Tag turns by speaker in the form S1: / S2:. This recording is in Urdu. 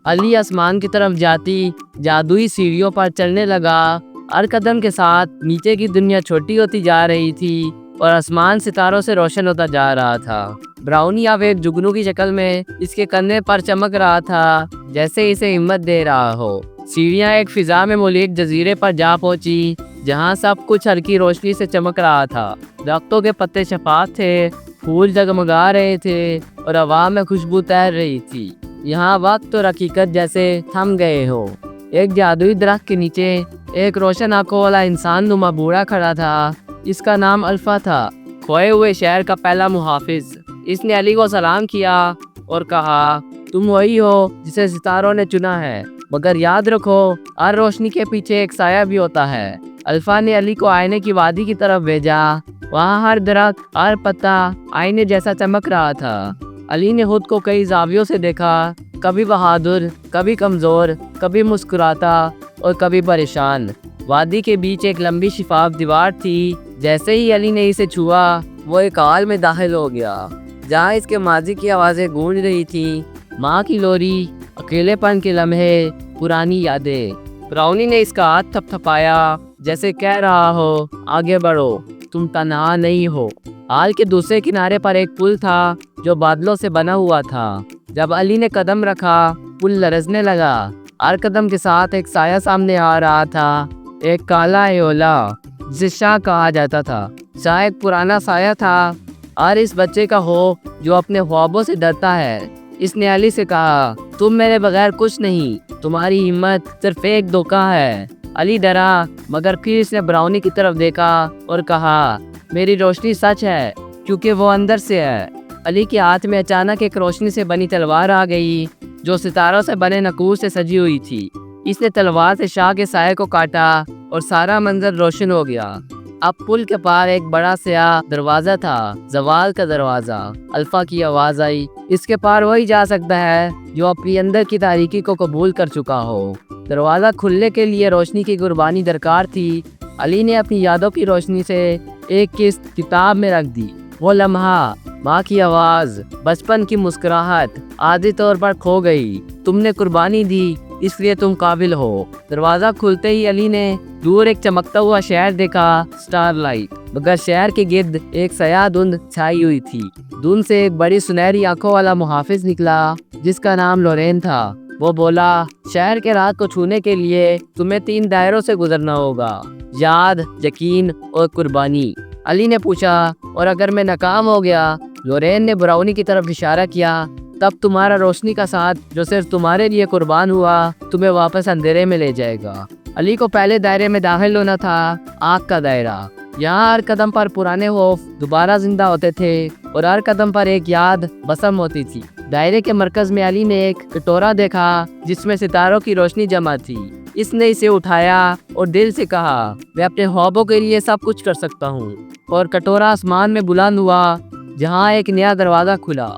S1: علی آسمان کی طرف جاتی جادوئی سیڑھیوں پر چلنے لگا۔ ہر قدم کے ساتھ نیچے کی دنیا چھوٹی ہوتی جا رہی تھی اور آسمان ستاروں سے روشن ہوتا جا رہا تھا۔ براؤنی اب ایک جگنو کی شکل میں اس کے کندھے پر چمک رہا تھا، جیسے اسے ہمت دے رہا ہو۔ سیڑھیاں ایک فضا میں ملیک جزیرے پر جا پہنچی، جہاں سب کچھ ہلکی روشنی سے چمک رہا تھا۔ درختوں کے پتے شفاف تھے، پھول جگمگا رہے تھے اور ہوا میں خوشبو تیر رہی تھی۔ یہاں وقت اور حقیقت جیسے تھم گئے ہو۔ ایک جادوئی درخت کے نیچے ایک روشن آنکھوں والا انسان نما بوڑھا کھڑا تھا۔ اس کا نام الفا تھا، کھوئے ہوئے شہر کا پہلا محافظ۔ اس نے علی کو سلام کیا اور کہا، تم وہی ہو جسے ستاروں نے چنا ہے، مگر یاد رکھو ہر روشنی کے پیچھے ایک سایہ بھی ہوتا ہے۔ الفا نے علی کو آئینے کی وادی کی طرف بھیجا۔ وہاں ہر درخت، ہر پتا آئینے جیسا چمک رہا تھا۔ علی نے خود کو کئی زاویوں سے دیکھا، کبھی بہادر، کبھی کمزور، کبھی مسکراتا اور کبھی پریشان۔ وادی کے بیچ ایک لمبی شفاف دیوار تھی۔ جیسے ہی علی نے اسے چھوا، وہ ایک حال میں داخل ہو گیا، جہاں اس کے ماضی کی آوازیں گونج رہی تھیں، ماں کی لوری، اکیلے پن کے لمحے، پرانی یادیں۔ براؤنی نے اس کا ہاتھ تھپ تھپایا، جیسے کہہ رہا ہو، آگے بڑھو، تم تنہا نہیں ہو۔ حال کے دوسرے کنارے پر ایک پل تھا جو بادلوں سے بنا ہوا تھا۔ جب علی نے قدم رکھا، پل لرزنے لگا۔ ہر قدم کے ساتھ ایک سایہ سامنے آ رہا تھا، ایک کالا ایولا جسے شاہ کہا جاتا تھا۔ شاہ ایک پرانا سایہ تھا، اور اس بچے کا ہو جو اپنے خوابوں سے ڈرتا ہے۔ اس نے علی سے کہا، تم میرے بغیر کچھ نہیں، تمہاری ہمت صرف ایک دھوکہ ہے۔ علی ڈرا، مگر پھر اس نے براؤنی کی طرف دیکھا اور کہا، میری روشنی سچ ہے، کیونکہ وہ اندر سے ہے۔ علی کے ہاتھ میں اچانک ایک روشنی سے بنی تلوار آ گئی، جو ستاروں سے بنے نقوش سے سجی ہوئی تھی۔ اس نے تلوار سے شاہ کے سائے کو کاٹا اور سارا منظر روشن ہو گیا۔ اب پل کے پار ایک بڑا سیاہ دروازہ تھا، زوال کا دروازہ۔ الفا کی آواز آئی، اس کے پار وہی جا سکتا ہے جو اپنی اندر کی تاریکی کو قبول کر چکا ہو۔ دروازہ کھلنے کے لیے روشنی کی قربانی درکار تھی۔ علی نے اپنی یادوں کی روشنی سے ایک قسط کتاب میں رکھ دی۔ وہ لمحہ، ماں کی آواز، بچپن کی مسکراہٹ، عادی طور پر کھو گئی۔ تم نے قربانی دی، اس لیے تم قابل ہو۔ دروازہ کھلتے ہی علی نے دور ایک چمکتا ہوا شہر دیکھا، سٹار لائٹ، مگر شہر کے گرد ایک سیاہ دھند چھائی ہوئی تھی۔ دھند سے ایک بڑی سنہری آنکھوں والا محافظ نکلا، جس کا نام لورین تھا۔ وہ بولا، شہر کے رات کو چھونے کے لیے تمہیں 3 دائروں سے گزرنا ہوگا، یاد، یقین اور قربانی۔ علی نے پوچھا، اور اگر میں ناکام ہو گیا؟ لورین نے براؤنی کی طرف اشارہ کیا، تب تمہارا روشنی کا ساتھ جو صرف تمہارے لیے قربان ہوا، تمہیں واپس اندھیرے میں لے جائے گا۔ علی کو پہلے دائرے میں داخل ہونا تھا، آنکھ کا دائرہ۔ یہاں ہر قدم پر پرانے خوف دوبارہ زندہ ہوتے تھے اور ہر قدم پر ایک یاد بسم ہوتی تھی۔ دائرے کے مرکز میں علی نے ایک کٹورا دیکھا، جس میں ستاروں کی روشنی جمع تھی۔ اس نے اسے اٹھایا اور دل سے کہا، میں اپنے خوابوں کے لیے سب کچھ کر سکتا ہوں۔ اور کٹورا آسمان میں بلند ہوا، جہاں ایک نیا دروازہ کھلا۔